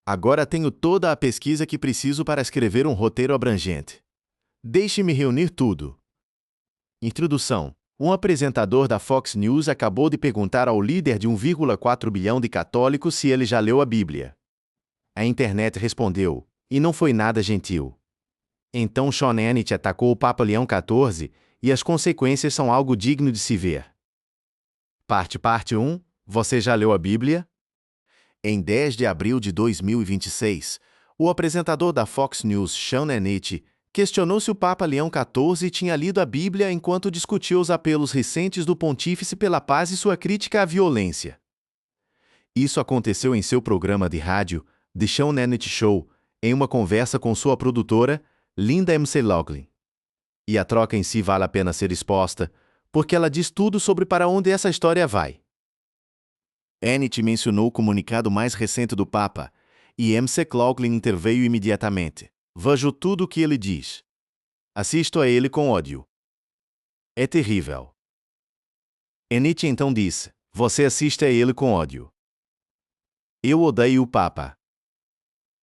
Agora tenho toda a pesquisa que preciso para escrever um roteiro abrangente. Deixe-me reunir tudo. Introdução. Um apresentador da Fox News acabou de perguntar ao líder de 1,4 bilhão de católicos se ele já leu a Bíblia. A internet respondeu, e não foi nada gentil. Então Sean Hannity atacou o Papa Leão XIV, e as consequências são algo digno de se ver. Parte 1. Você já leu a Bíblia? Em 10 de abril de 2026, o apresentador da Fox News, Sean Hannity, questionou se o Papa Leão XIV tinha lido a Bíblia enquanto discutiu os apelos recentes do pontífice pela paz e sua crítica à violência. Isso aconteceu em seu programa de rádio, The Sean Hannity Show, em uma conversa com sua produtora, Linda McLaughlin. E a troca em si vale a pena ser exposta, porque ela diz tudo sobre para onde essa história vai. Hannity mencionou o comunicado mais recente do Papa, e McLaughlin interveio imediatamente. Vejo tudo o que ele diz. Assisto a ele com ódio. É terrível. Hannity então disse, você assiste a ele com ódio. Eu odeio o Papa.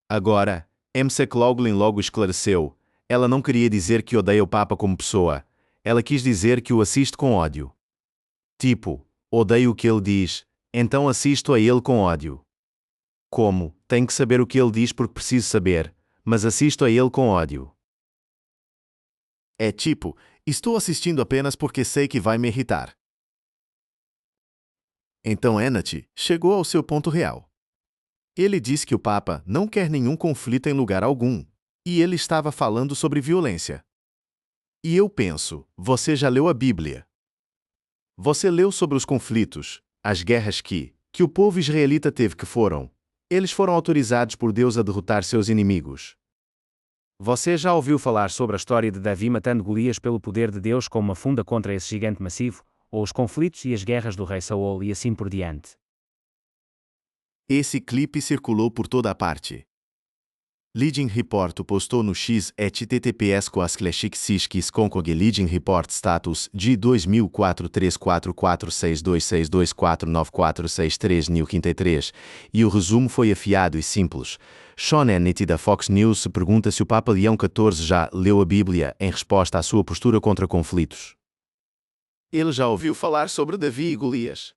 Agora, McLaughlin logo esclareceu, ela não queria dizer que odeia o Papa como pessoa, ela quis dizer que o assiste com ódio. Tipo, odeio o que ele diz, então assisto a ele com ódio. Como, tenho que saber o que ele diz porque preciso saber, mas assisto a ele com ódio. É tipo, estou assistindo apenas porque sei que vai me irritar. Então Hannity chegou ao seu ponto real. Ele disse que o Papa não quer nenhum conflito em lugar algum, e ele estava falando sobre violência. E eu penso, você já leu a Bíblia? Você leu sobre os conflitos, as guerras que o povo israelita teve eles foram autorizados por Deus a derrotar seus inimigos. Você já ouviu falar sobre a história de Davi matando Golias pelo poder de Deus com uma funda contra esse gigante massivo, ou os conflitos e as guerras do rei Saul e assim por diante? Esse clipe circulou por toda a parte. Leading Report postou no X https://Leading Report status de 2004344626249463 e o resumo foi afiado e simples. Sean Hannity da Fox News se pergunta se o Papa Leão XIV já leu a Bíblia em resposta à sua postura contra conflitos. Ele já ouviu falar sobre Davi e Golias.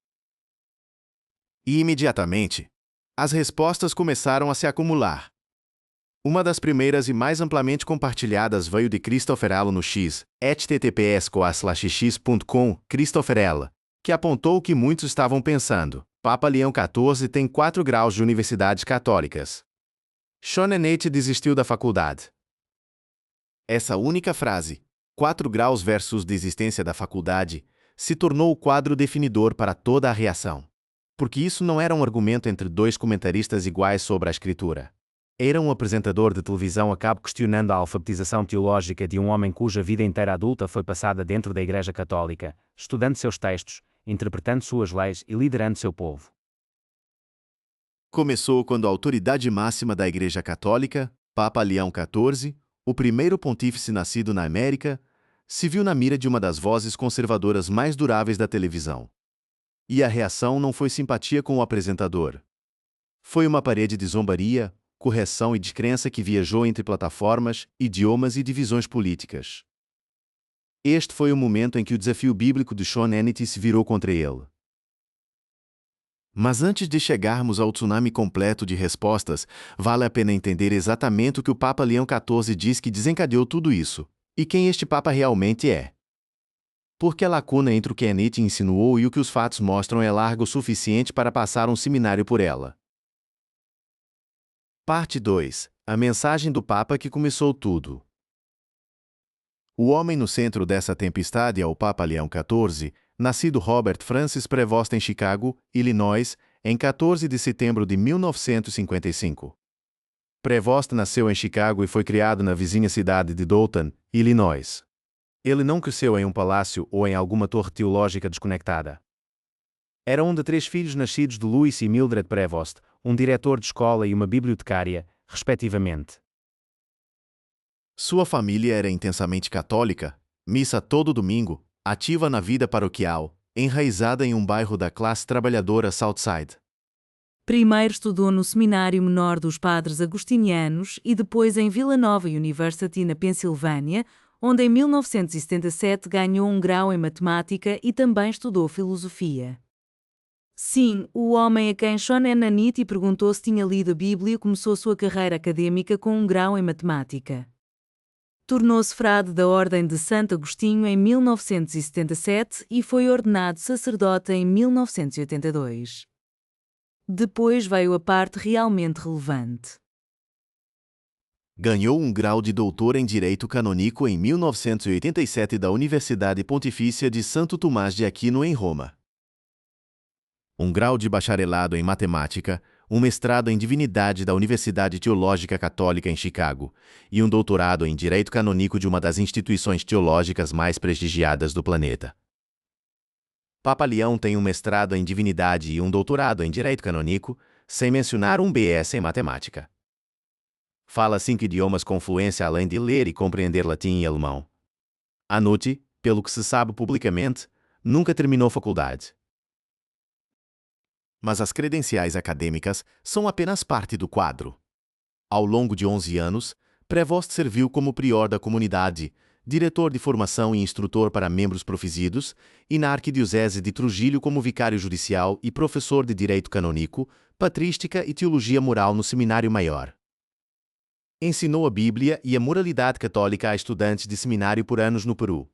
E imediatamente, as respostas começaram a se acumular. Uma das primeiras e mais amplamente compartilhadas veio de Christopher Allen no X, https://x.com, Christopher Allen, que apontou o que muitos estavam pensando. Papa Leão XIV tem 4 graus de universidades católicas. Sean Hannity desistiu da faculdade. Essa única frase, 4 graus versus desistência da faculdade, se tornou o quadro definidor para toda a reação. Porque isso não era um argumento entre dois comentaristas iguais sobre a escritura. Era um apresentador de televisão a cabo questionando a alfabetização teológica de um homem cuja vida inteira adulta foi passada dentro da Igreja Católica, estudando seus textos, interpretando suas leis e liderando seu povo. Começou quando a autoridade máxima da Igreja Católica, Papa Leão XIV, o primeiro pontífice nascido na América, se viu na mira de uma das vozes conservadoras mais duráveis da televisão. E a reação não foi simpatia com o apresentador. Foi uma parede de zombaria, correção e descrença que viajou entre plataformas, idiomas e divisões políticas. Este foi o momento em que o desafio bíblico de Sean Hannity se virou contra ele. Mas antes de chegarmos ao tsunami completo de respostas, vale a pena entender exatamente o que o Papa Leão XIV diz que desencadeou tudo isso, e quem este Papa realmente é. Porque a lacuna entre o que Hannity insinuou e o que os fatos mostram é larga o suficiente para passar um seminário por ela. Parte 2. A mensagem do Papa que começou tudo. O homem no centro dessa tempestade é o Papa Leão XIV, nascido Robert Francis Prevost em Chicago, Illinois, em 14 de setembro de 1955. Prevost nasceu em Chicago e foi criado na vizinha cidade de Dothan, Illinois. Ele não cresceu em um palácio ou em alguma torre teológica desconectada. Era um de 3 filhos nascidos de Louis e Mildred Prevost, um diretor de escola e uma bibliotecária, respectivamente. Sua família era intensamente católica, missa todo domingo, ativa na vida paroquial, enraizada em um bairro da classe trabalhadora Southside. Primeiro estudou no Seminário Menor dos Padres Agostinianos e depois em Villanova University, na Pensilvânia, onde em 1977 ganhou um grau em matemática e também estudou filosofia. Sim, o homem a quem Sean Hannity perguntou se tinha lido a Bíblia começou sua carreira acadêmica com um grau em matemática. Tornou-se frade da Ordem de Santo Agostinho em 1977 e foi ordenado sacerdote em 1982. Depois veio a parte realmente relevante. Ganhou um grau de doutor em Direito Canônico em 1987 da Universidade Pontifícia de Santo Tomás de Aquino, em Roma. Um grau de bacharelado em Matemática, um mestrado em Divinidade da Universidade Teológica Católica em Chicago e um doutorado em Direito Canônico de uma das instituições teológicas mais prestigiadas do planeta. Papa Leão tem um mestrado em Divinidade e um doutorado em Direito Canônico, sem mencionar um BS em Matemática. Fala 5 idiomas com fluência além de ler e compreender latim e alemão. Hannity, pelo que se sabe publicamente, nunca terminou faculdade. Mas as credenciais acadêmicas são apenas parte do quadro. Ao longo de 11 anos, Prevost serviu como prior da comunidade, diretor de formação e instrutor para membros proficidos, e na Arquidiocese de Trujillo como vicário judicial e professor de Direito Canônico, Patrística e Teologia Moral no Seminário Maior. Ensinou a Bíblia e a moralidade católica a estudantes de seminário por anos no Peru.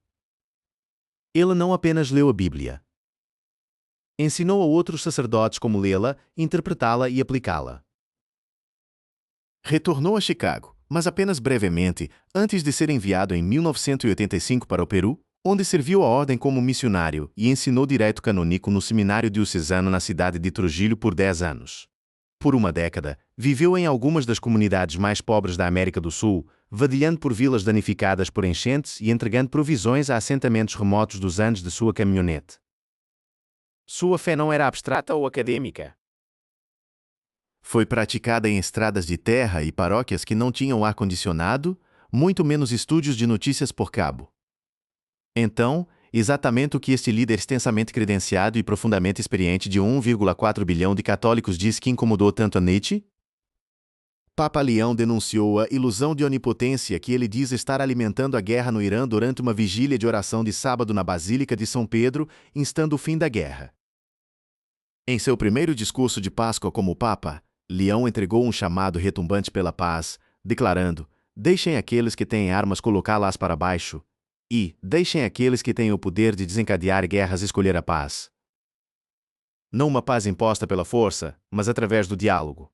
Ele não apenas leu a Bíblia. Ensinou a outros sacerdotes como lê-la, interpretá-la e aplicá-la. Retornou a Chicago, mas apenas brevemente, antes de ser enviado em 1985 para o Peru, onde serviu a ordem como missionário e ensinou direito canônico no seminário diocesano na cidade de Trujillo por 10 anos. Por uma década, viveu em algumas das comunidades mais pobres da América do Sul, vadilhando por vilas danificadas por enchentes e entregando provisões a assentamentos remotos dos Andes de sua caminhonete. Sua fé não era abstrata ou acadêmica. Foi praticada em estradas de terra e paróquias que não tinham ar-condicionado, muito menos estúdios de notícias por cabo. Então, exatamente o que este líder extensamente credenciado e profundamente experiente de 1,4 bilhão de católicos diz que incomodou tanto a Nietzsche? Papa Leão denunciou a ilusão de onipotência que ele diz estar alimentando a guerra no Irã durante uma vigília de oração de sábado na Basílica de São Pedro, instando o fim da guerra. Em seu primeiro discurso de Páscoa como Papa, Leão entregou um chamado retumbante pela paz, declarando: deixem aqueles que têm armas colocá-las para baixo, e deixem aqueles que têm o poder de desencadear guerras escolher a paz. Não uma paz imposta pela força, mas através do diálogo.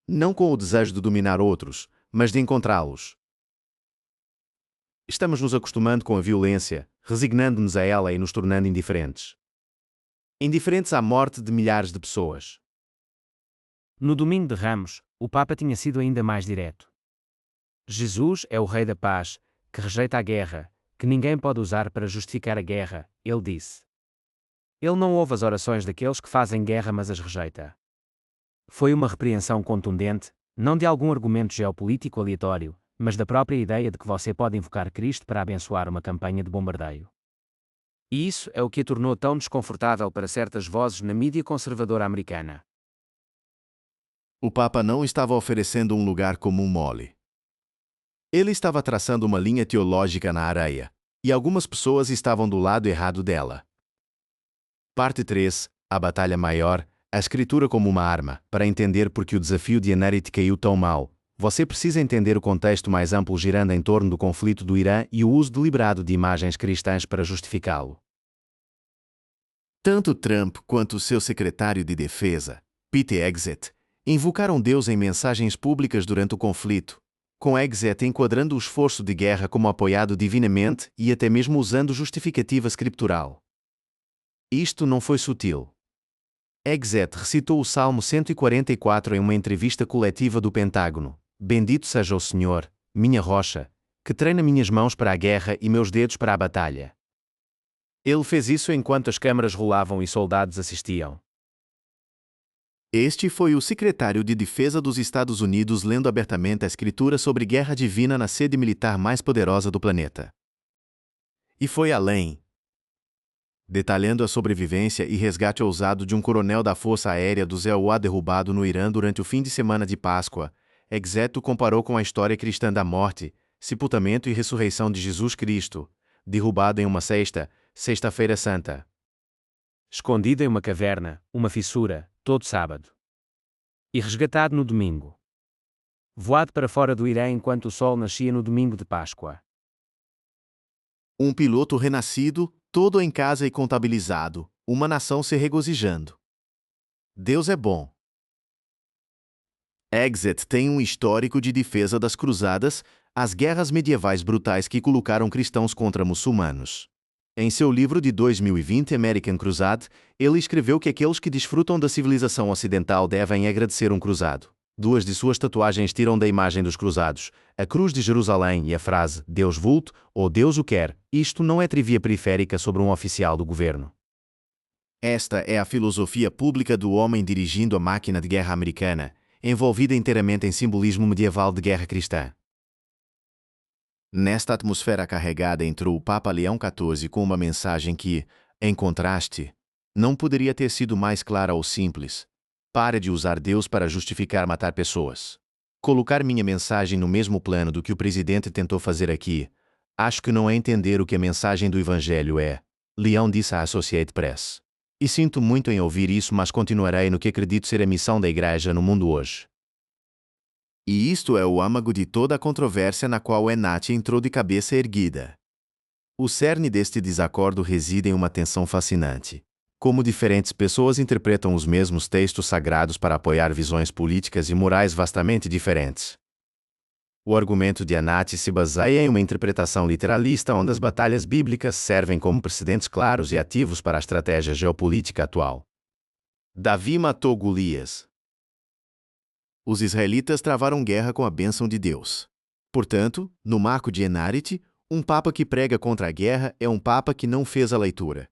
Não com o desejo de dominar outros, mas de encontrá-los. Estamos nos acostumando com a violência, resignando-nos a ela e nos tornando indiferentes. Indiferentes à morte de milhares de pessoas. No domingo de Ramos, o Papa tinha sido ainda mais direto. Jesus é o Rei da Paz, que rejeita a guerra, que ninguém pode usar para justificar a guerra, ele disse. Ele não ouve as orações daqueles que fazem guerra, mas as rejeita. Foi uma repreensão contundente, não de algum argumento geopolítico aleatório, mas da própria ideia de que você pode invocar Cristo para abençoar uma campanha de bombardeio. E isso é o que a tornou tão desconfortável para certas vozes na mídia conservadora americana. O Papa não estava oferecendo um lugar comum mole. Ele estava traçando uma linha teológica na areia, e algumas pessoas estavam do lado errado dela. Parte 3. A Batalha Maior, a Escritura como uma arma. Para entender por que o desafio de Hannity caiu tão mal, você precisa entender o contexto mais amplo girando em torno do conflito do Irã e o uso deliberado de imagens cristãs para justificá-lo. Tanto Trump quanto seu secretário de Defesa, Pete Hegseth, invocaram Deus em mensagens públicas durante o conflito, com Hegseth enquadrando o esforço de guerra como apoiado divinamente e até mesmo usando justificativa escritural. Isto não foi sutil. Hegseth recitou o Salmo 144 em uma entrevista coletiva do Pentágono: Bendito seja o Senhor, minha rocha, que treina minhas mãos para a guerra e meus dedos para a batalha. Ele fez isso enquanto as câmaras rolavam e soldados assistiam. Este foi o secretário de Defesa dos Estados Unidos lendo abertamente a escritura sobre guerra divina na sede militar mais poderosa do planeta. e foi além, detalhando a sobrevivência e resgate ousado de um coronel da Força Aérea do ZEUA derrubado no Irã durante o fim de semana de Páscoa. Exeto comparou com a história cristã da morte, sepultamento e ressurreição de Jesus Cristo, derrubado em uma sexta-feira santa. Escondido em uma caverna, uma fissura, todo sábado. E resgatado no domingo. Voado para fora do Irã enquanto o sol nascia no domingo de Páscoa. Um piloto renascido, todo em casa e contabilizado, uma nação se regozijando. Deus é bom. Exet tem um histórico de defesa das cruzadas, as guerras medievais brutais que colocaram cristãos contra muçulmanos. Em seu livro de 2020, American Crusade, ele escreveu que aqueles que desfrutam da civilização ocidental devem agradecer um cruzado. Duas de suas tatuagens tiram da imagem dos cruzados, a cruz de Jerusalém e a frase Deus vult ou Deus o quer. Isto não é trivia periférica sobre um oficial do governo. Esta é a filosofia pública do homem dirigindo a máquina de guerra americana, envolvida inteiramente em simbolismo medieval de guerra cristã. Nesta atmosfera carregada entrou o Papa Leão XIV com uma mensagem que, em contraste, não poderia ter sido mais clara ou simples. Pare de usar Deus para justificar matar pessoas. Colocar minha mensagem no mesmo plano do que o presidente tentou fazer aqui, acho que não é entender o que a mensagem do Evangelho é, Leão disse à Associated Press. E sinto muito em ouvir isso, mas continuarei no que acredito ser a missão da Igreja no mundo hoje. E isto é o âmago de toda a controvérsia na qual Enat entrou de cabeça erguida. O cerne deste desacordo reside em uma tensão fascinante. Como diferentes pessoas interpretam os mesmos textos sagrados para apoiar visões políticas e morais vastamente diferentes. O argumento de Enat se baseia em uma interpretação literalista onde as batalhas bíblicas servem como precedentes claros e ativos para a estratégia geopolítica atual. Davi matou Golias. Os israelitas travaram guerra com a bênção de Deus. Portanto, no marco de Enat, um papa que prega contra a guerra é um papa que não fez a leitura.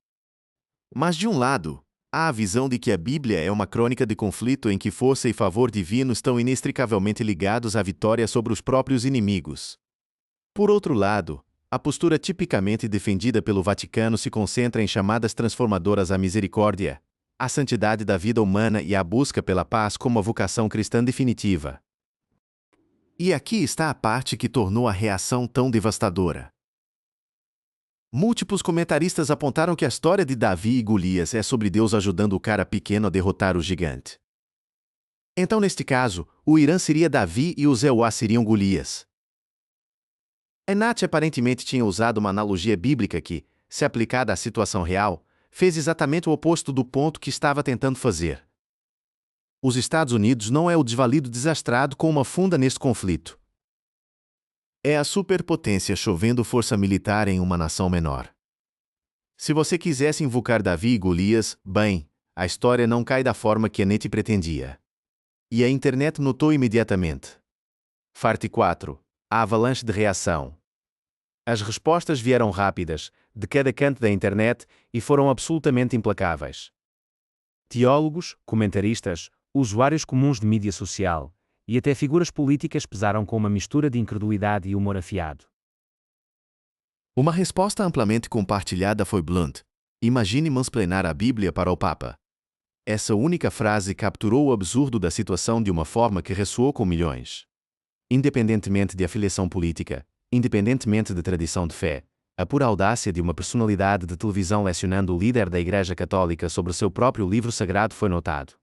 Mas de um lado, há a visão de que a Bíblia é uma crônica de conflito em que força e favor divino estão inextricavelmente ligados à vitória sobre os próprios inimigos. Por outro lado, a postura tipicamente defendida pelo Vaticano se concentra em chamadas transformadoras à misericórdia, à santidade da vida humana e à busca pela paz como a vocação cristã definitiva. E aqui está a parte que tornou a reação tão devastadora. Múltiplos comentaristas apontaram que a história de Davi e Golias é sobre Deus ajudando o cara pequeno a derrotar o gigante. Então, neste caso, o Irã seria Davi e o ZEUA seriam Golias. Enat aparentemente tinha usado uma analogia bíblica que, se aplicada à situação real, fez exatamente o oposto do ponto que estava tentando fazer. Os Estados Unidos não é o desvalido desastrado com uma funda neste conflito. É a superpotência chovendo força militar em uma nação menor. Se você quisesse invocar Davi e Golias, bem, a história não cai da forma que Enat pretendia. E a internet notou imediatamente. Parte 4. A avalanche de reação. As respostas vieram rápidas, de cada canto da internet, e foram absolutamente implacáveis. Teólogos, comentaristas, usuários comuns de mídia social, e até figuras políticas pesaram com uma mistura de incredulidade e humor afiado. Uma resposta amplamente compartilhada foi blunt: imagine mansplainar a Bíblia para o Papa. Essa única frase capturou o absurdo da situação de uma forma que ressoou com milhões. Independentemente de afiliação política, independentemente de tradição de fé, a pura audácia de uma personalidade de televisão lecionando o líder da Igreja Católica sobre seu próprio livro sagrado foi notado.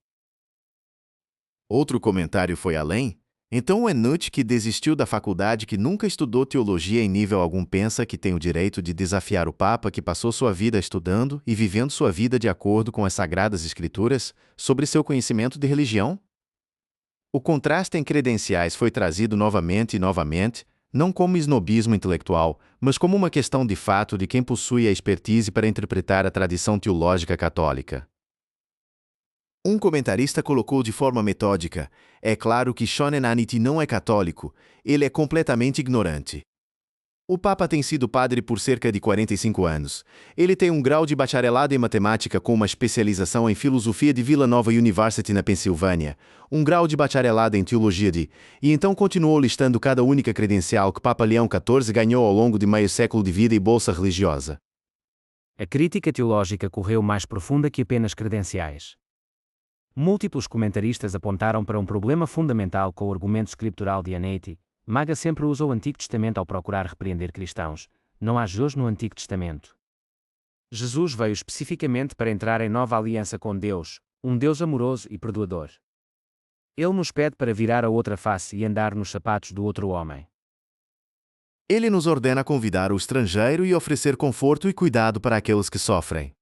Outro comentário foi além. Então o Enat, que desistiu da faculdade, que nunca estudou teologia em nível algum, pensa que tem o direito de desafiar o Papa que passou sua vida estudando e vivendo sua vida de acordo com as Sagradas Escrituras sobre seu conhecimento de religião? O contraste em credenciais foi trazido novamente e novamente, não como esnobismo intelectual, mas como uma questão de fato de quem possui a expertise para interpretar a tradição teológica católica. Um comentarista colocou de forma metódica: é claro que Sean Hannity não é católico, ele é completamente ignorante. O Papa tem sido padre por cerca de 45 anos. Ele tem um grau de bacharelado em matemática com uma especialização em filosofia de Villanova University na Pensilvânia, um grau de bacharelado em teologia e então continuou listando cada única credencial que Papa Leão XIV ganhou ao longo de meio século de vida e bolsa religiosa. A crítica teológica correu mais profunda que apenas credenciais. Múltiplos comentaristas apontaram para um problema fundamental com o argumento escritural de Hannity. Maga sempre usa o Antigo Testamento ao procurar repreender cristãos. Não há Jesus no Antigo Testamento. Jesus veio especificamente para entrar em nova aliança com Deus, um Deus amoroso e perdoador. Ele nos pede para virar a outra face e andar nos sapatos do outro homem. Ele nos ordena convidar o estrangeiro e oferecer conforto e cuidado para aqueles que sofrem.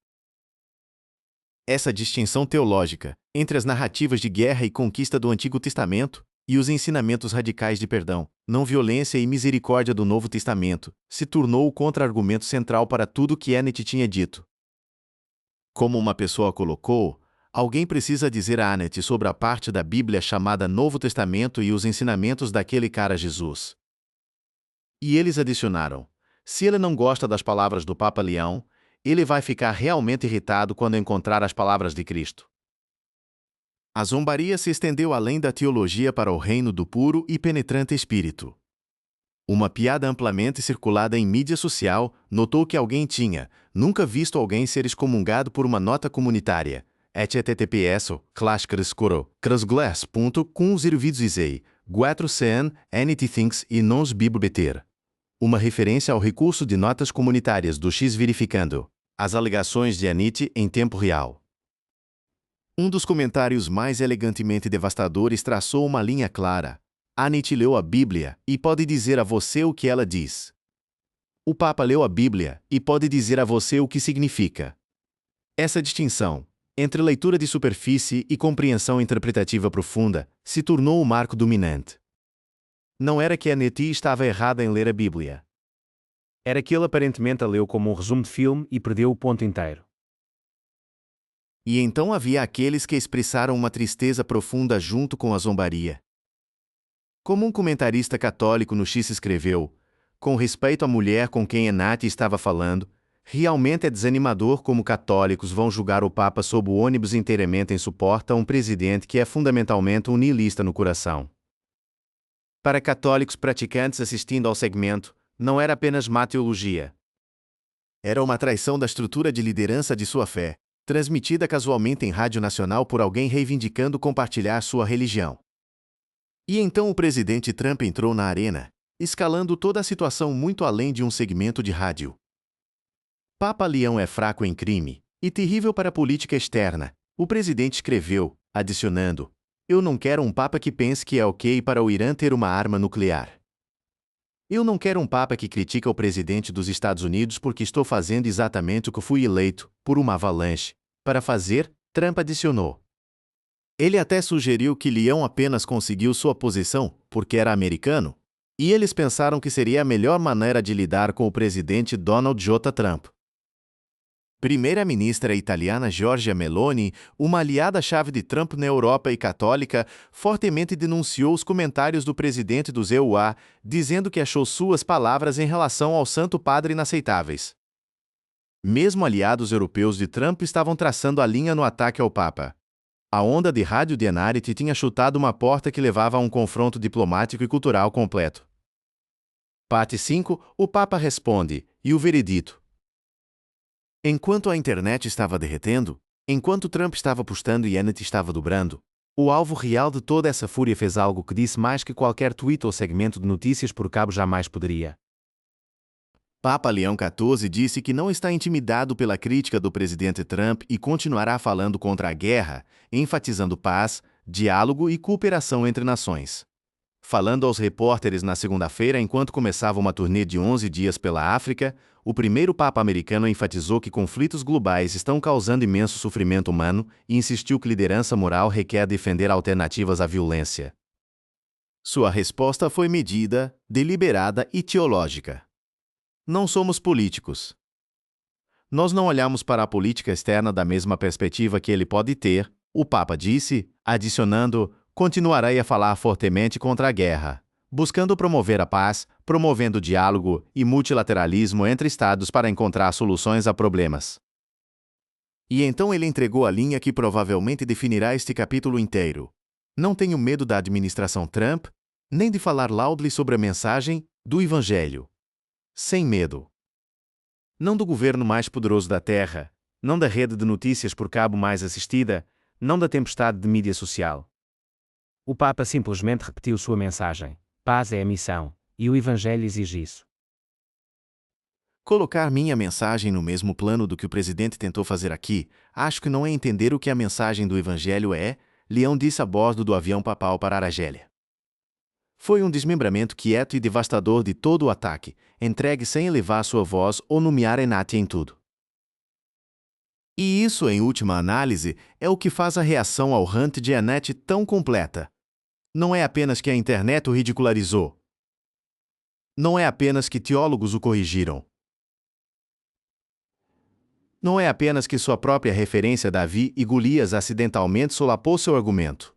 Essa distinção teológica entre as narrativas de guerra e conquista do Antigo Testamento e os ensinamentos radicais de perdão, não violência e misericórdia do Novo Testamento se tornou o contra-argumento central para tudo que Hannity tinha dito. Como uma pessoa colocou, alguém precisa dizer a Hannity sobre a parte da Bíblia chamada Novo Testamento e os ensinamentos daquele cara Jesus. E eles adicionaram: se ele não gosta das palavras do Papa Leão, ele vai ficar realmente irritado quando encontrar as palavras de Cristo. A zombaria se estendeu além da teologia para o reino do puro e penetrante espírito. Uma piada amplamente circulada em mídia social notou que alguém tinha nunca visto alguém ser excomungado por uma nota comunitária. https://crasglass.com/4cn Hannity Thinks e Nons Bibbeter. Uma referência ao recurso de notas comunitárias do X verificando as alegações de Hannity em tempo real. Um dos comentários mais elegantemente devastadores traçou uma linha clara. Hannity leu a Bíblia e pode dizer a você o que ela diz. O Papa leu a Bíblia e pode dizer a você o que significa. Essa distinção entre leitura de superfície e compreensão interpretativa profunda se tornou o marco dominante. Não era que Hannity estava errada em ler a Bíblia. Era que ele aparentemente a leu como um resumo de filme e perdeu o ponto inteiro. E então havia aqueles que expressaram uma tristeza profunda junto com a zombaria. Como um comentarista católico no X escreveu, com respeito à mulher com quem Hannity estava falando, realmente é desanimador como católicos vão julgar o Papa sob o ônibus inteiramente em suporte a um presidente que é fundamentalmente um nihilista no coração. Para católicos praticantes assistindo ao segmento, não era apenas má teologia. Era uma traição da estrutura de liderança de sua fé, transmitida casualmente em rádio nacional por alguém reivindicando compartilhar sua religião. E então o presidente Trump entrou na arena, escalando toda a situação muito além de um segmento de rádio. Papa Leão é fraco em crime e terrível para a política externa, o presidente escreveu, adicionando: eu não quero um Papa que pense que é ok para o Irã ter uma arma nuclear. Eu não quero um Papa que critica o presidente dos Estados Unidos porque estou fazendo exatamente o que fui eleito, por uma avalanche, para fazer, Trump adicionou. Ele até sugeriu que Leão apenas conseguiu sua posição porque era americano, e eles pensaram que seria a melhor maneira de lidar com o presidente Donald J. Trump. Primeira-ministra italiana Giorgia Meloni, uma aliada-chave de Trump na Europa e católica, fortemente denunciou os comentários do presidente dos EUA, dizendo que achou suas palavras em relação ao Santo Padre inaceitáveis. Mesmo aliados europeus de Trump estavam traçando a linha no ataque ao Papa. A onda de rádio de Hannity tinha chutado uma porta que levava a um confronto diplomático e cultural completo. Parte 5, o Papa responde, e o veredito. Enquanto a internet estava derretendo, enquanto Trump estava postando e Hannity estava dobrando, o alvo real de toda essa fúria fez algo que disse mais que qualquer tweet ou segmento de notícias por cabo jamais poderia. Papa Leão XIV disse que não está intimidado pela crítica do presidente Trump e continuará falando contra a guerra, enfatizando paz, diálogo e cooperação entre nações. Falando aos repórteres na segunda-feira enquanto começava uma turnê de 11 dias pela África, o primeiro Papa americano enfatizou que conflitos globais estão causando imenso sofrimento humano e insistiu que liderança moral requer defender alternativas à violência. Sua resposta foi medida, deliberada e teológica. Não somos políticos. Nós não olhamos para a política externa da mesma perspectiva que ele pode ter, o Papa disse, adicionando: continuarei a falar fortemente contra a guerra, buscando promover a paz, promovendo diálogo e multilateralismo entre estados para encontrar soluções a problemas. E então ele entregou a linha que provavelmente definirá este capítulo inteiro. Não tenho medo da administração Trump, nem de falar loudly sobre a mensagem do Evangelho. Sem medo. Não do governo mais poderoso da Terra, não da rede de notícias por cabo mais assistida, não da tempestade de mídia social. O Papa simplesmente repetiu sua mensagem: paz é a missão, e o Evangelho exige isso. Colocar minha mensagem no mesmo plano do que o presidente tentou fazer aqui, acho que não é entender o que a mensagem do Evangelho é, Leão disse a bordo do avião papal para Argélia. Foi um desmembramento quieto e devastador de todo o ataque, entregue sem elevar sua voz ou nomear Enati em tudo. E isso, em última análise, é o que faz a reação ao rant de Enati tão completa. Não é apenas que a internet o ridicularizou. Não é apenas que teólogos o corrigiram. Não é apenas que sua própria referência a Davi e Golias acidentalmente solapou seu argumento.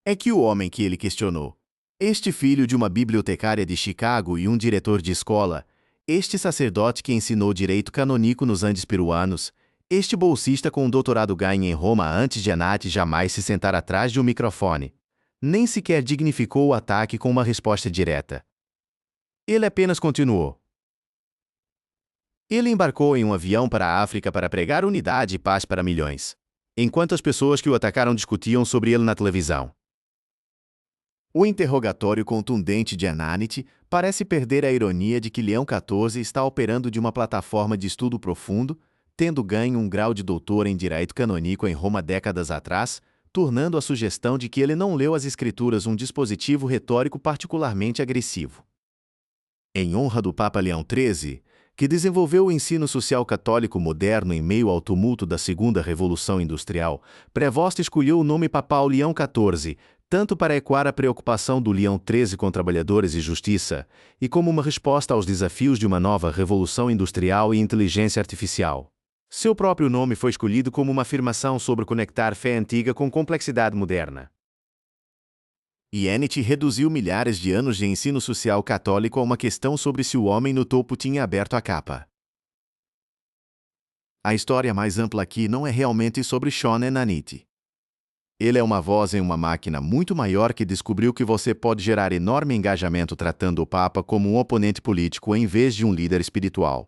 É que o homem que ele questionou, este filho de uma bibliotecária de Chicago e um diretor de escola, este sacerdote que ensinou direito canônico nos Andes peruanos, este bolsista com um doutorado ganho em Roma antes de Enati jamais se sentar atrás de um microfone, nem sequer dignificou o ataque com uma resposta direta. Ele apenas continuou. Ele embarcou em um avião para a África para pregar unidade e paz para milhões, enquanto as pessoas que o atacaram discutiam sobre ele na televisão. O interrogatório contundente de Enati parece perder a ironia de que Leão XIV está operando de uma plataforma de estudo profundo, tendo ganho um grau de doutor em direito canônico em Roma décadas atrás, tornando a sugestão de que ele não leu as Escrituras um dispositivo retórico particularmente agressivo. Em honra do Papa Leão XIII, que desenvolveu o ensino social católico moderno em meio ao tumulto da Segunda Revolução Industrial, Prevost escolheu o nome papal Leão XIV, tanto para ecoar a preocupação do Leão XIII com trabalhadores e justiça, e como uma resposta aos desafios de uma nova revolução industrial e inteligência artificial. Seu próprio nome foi escolhido como uma afirmação sobre conectar fé antiga com complexidade moderna. Enati reduziu milhares de anos de ensino social católico a uma questão sobre se o homem no topo tinha aberto a capa. A história mais ampla aqui não é realmente sobre Sean Enati. Ele é uma voz em uma máquina muito maior que descobriu que você pode gerar enorme engajamento tratando o Papa como um oponente político em vez de um líder espiritual.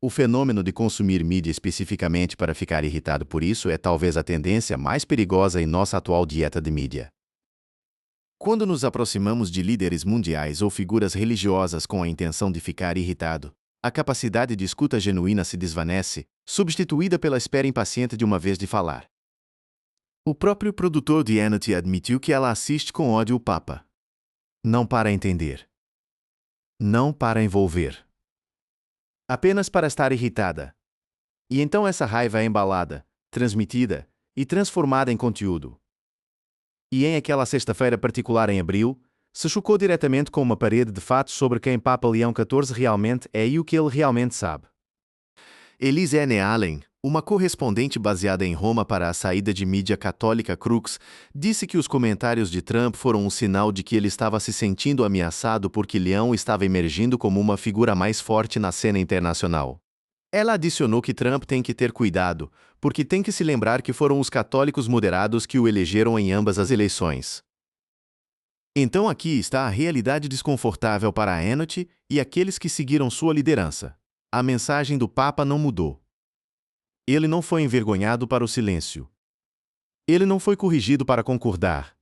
O fenômeno de consumir mídia especificamente para ficar irritado por isso é talvez a tendência mais perigosa em nossa atual dieta de mídia. Quando nos aproximamos de líderes mundiais ou figuras religiosas com a intenção de ficar irritado, a capacidade de escuta genuína se desvanece, substituída pela espera impaciente de uma vez de falar. O próprio produtor de Enati admitiu que ela assiste com ódio o Papa. Não para entender. Não para envolver. Apenas para estar irritada. E então essa raiva é embalada, transmitida e transformada em conteúdo. E em aquela sexta-feira particular em abril, se chocou diretamente com uma parede de fatos sobre quem Papa Leão XIV realmente é e o que ele realmente sabe. Elise N. Allen, uma correspondente baseada em Roma para a saída de mídia católica Crux, disse que os comentários de Trump foram um sinal de que ele estava se sentindo ameaçado porque Leão estava emergindo como uma figura mais forte na cena internacional. Ela adicionou que Trump tem que ter cuidado, porque tem que se lembrar que foram os católicos moderados que o elegeram em ambas as eleições. Então aqui está a realidade desconfortável para Enati e aqueles que seguiram sua liderança. A mensagem do Papa não mudou. Ele não foi envergonhado para o silêncio. Ele não foi corrigido para concordar.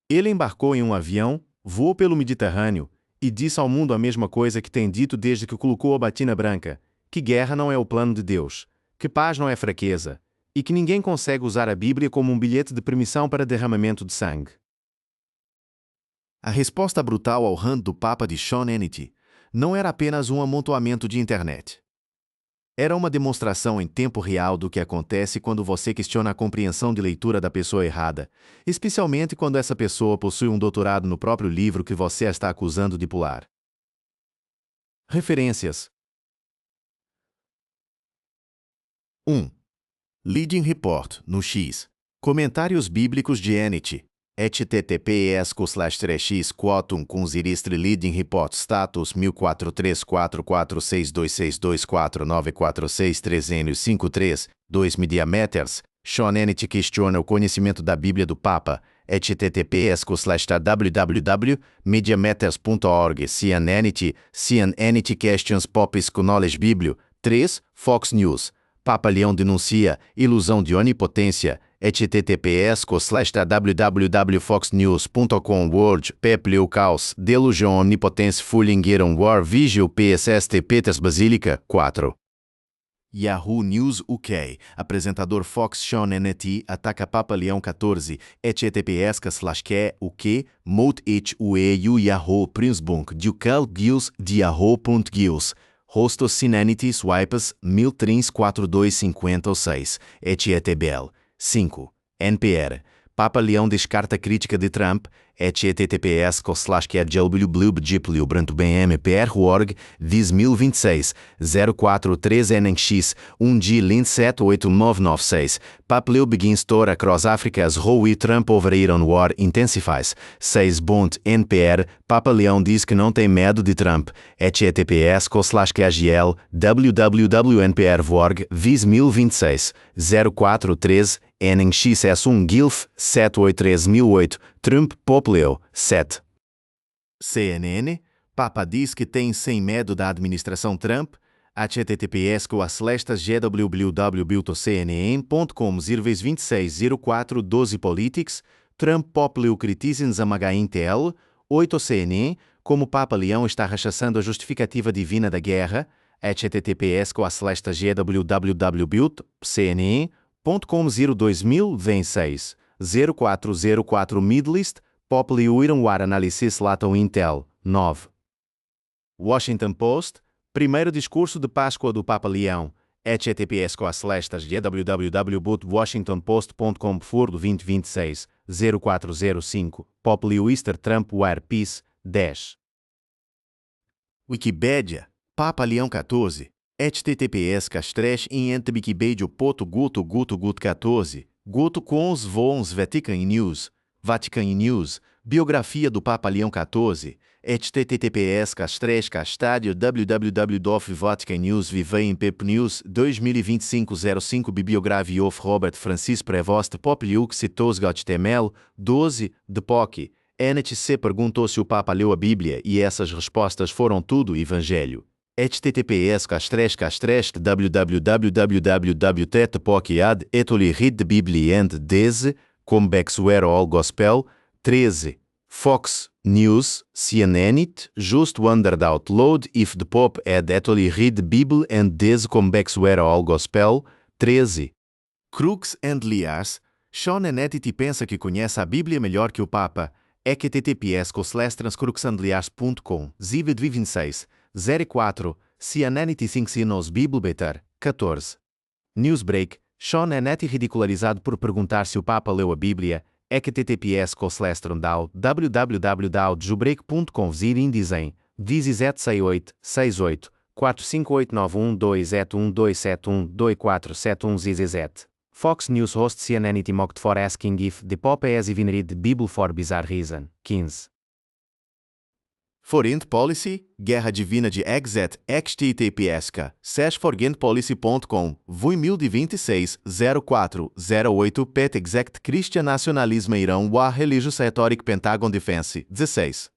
Ele embarcou em um avião, voou pelo Mediterrâneo e disse ao mundo a mesma coisa que tem dito desde que colocou a batina branca, que guerra não é o plano de Deus, que paz não é fraqueza, e que ninguém consegue usar a Bíblia como um bilhete de permissão para derramamento de sangue. A resposta brutal ao rant do Papa de Sean Enati não era apenas um amontoamento de internet. Era uma demonstração em tempo real do que acontece quando você questiona a compreensão de leitura da pessoa errada, especialmente quando essa pessoa possui um doutorado no próprio livro que você a está acusando de pular. Referências: 1. Leading Report, no X. Comentários bíblicos de Enati. https://x quotum com ziristre leading report status 14344626249463 2 Media Matters, Sean Hannity questiona o conhecimento da Bíblia do Papa, https://www.mediamatters.org Sean Hannity questions Pope's knowledge Biblio. 3 Fox News, Papa Leão denuncia ilusão de onipotência, https://www.foxnews.com World Pepleu Caos Delusion Omnipotence Fullingeron War Vigil PSST Peters Basílica 4 Yahoo News UK, apresentador Fox Sean Hannity ataca Papa Leão XIV, https://UK, Mout HUEU Yahoo Prinsbunk Ducal Gils de Yahoo.gils, Hostos Sinanity Swipes 1034-256, httbl 5. NPR, Papa Leão descarta crítica de Trump, https://www.bmpr.org 2026 043 NX 1G Lint 78996 Papa Leo begins tour across Africa as Howie Trump over Iran war intensifies 6 Bond NPR Papa Leão diz que não tem medo de Trump, https://KGL www.npr.org 2026 043 NXS1 GILF 783.008 Trump Popleo 7 CNN, Papa diz que tem sem medo da administração Trump, https://www.cnn.com 26 04 12 Politics, Trump Popleo criticizes Intel, 8 CNN, como Papa Leão está rechaçando a justificativa divina da guerra, https://www.cnn.com 2026 0404 Middle East, Popleo Iran War Analysis Latam Intel 9 Washington Post, primeiro discurso de Páscoa do Papa Leão, https://www.washingtonpost.com Furdo 2026 0405 Popleo Easter Trump War Peace 10 Wikipedia, Papa Leão XIV, https://in.wikipedia.guto 14 cons vons Vatican News, biografia do Papa Leão XIV, https://castadio www.vaticannews Vivain Pep News 2025 05 Bibliografia of Robert Francis Prevost Popleu Citosgot Temel 12 de POC, NTC perguntou se o Papa leu a Bíblia e essas respostas foram tudo Evangelho. https://www.poc.ad etoli read Bibli and Deze, Combex were all Gospel 13 Fox News, CNN just wondered out loud if the Pope had actually read Bible and Deze Combex were all Gospel 13 Crooks and Liars, Sean Hannity pensa que conhece a Bíblia melhor que o Papa, https://transcruxandliars.com Zivid 26 04 Sean Hannity thinks he knows Bible better 14 Newsbreak, Sean Hannity ridicularizado por perguntar se o Papa leu a Bíblia, https://www.jubreak.com Vzir Indizem 1768 68 458912712712471 ZZ Fox News host Sean Hannity mocked for asking if the Pope has even read the Bible for bizarre reason 15 Foreign Policy, Guerra Divina de Exet, https://foreignpolicy.com, 2026 04 08 Pet Exact Christian Nationalism Irão War Religious Rhetoric Pentagon Defense 16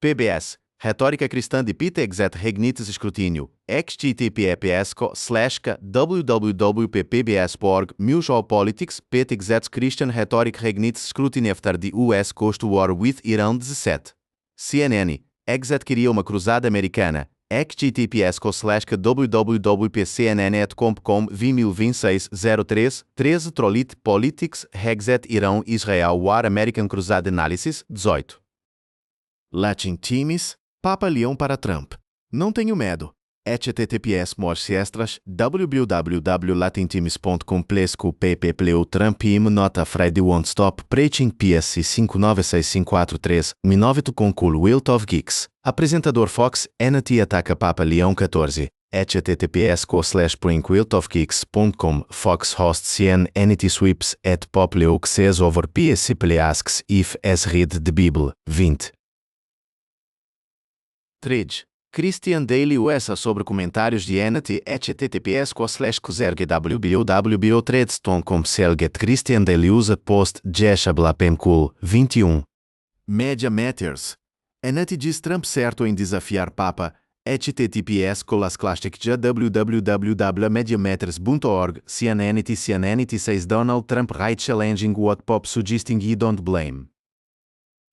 PBS, Retórica Cristã de Pete Exact Regnitis Escrutínio, https://www.ppbs.org Mutual Politics Pete Exact Christian Rhetoric Regnitis Scrutiny After the US Coast War with Iran 17 CNN, Exet queria uma cruzada americana, https://www.cnn.com 2026 03 13 Trolit Politics Exet Irão Israel War American Crusade Analysis 18 Latin Times, Papa Leão para Trump. Não tenho medo. https://www.latintimes.com /pp pleu Trump im not afraid won't stop preaching PSC 596543 Minovito com Cool Wilt of Geeks. Apresentador Fox Hannity ataca Papa Leão XIV. https://prinquiltofkicks.com Fox hosts CN sweeps at popleux over PSCP asks if as read the Bible. 20. Thread. Christian Daily USA sobre comentários de NT https://www.threads.com Selget Christian Daily USA post Jeshablapemcool. 21. Media Matters. NT diz Trump certo em desafiar Papa. https://www.mediamatters.org CNN 6 Donald Trump right challenging what Pope suggesting he don't blame.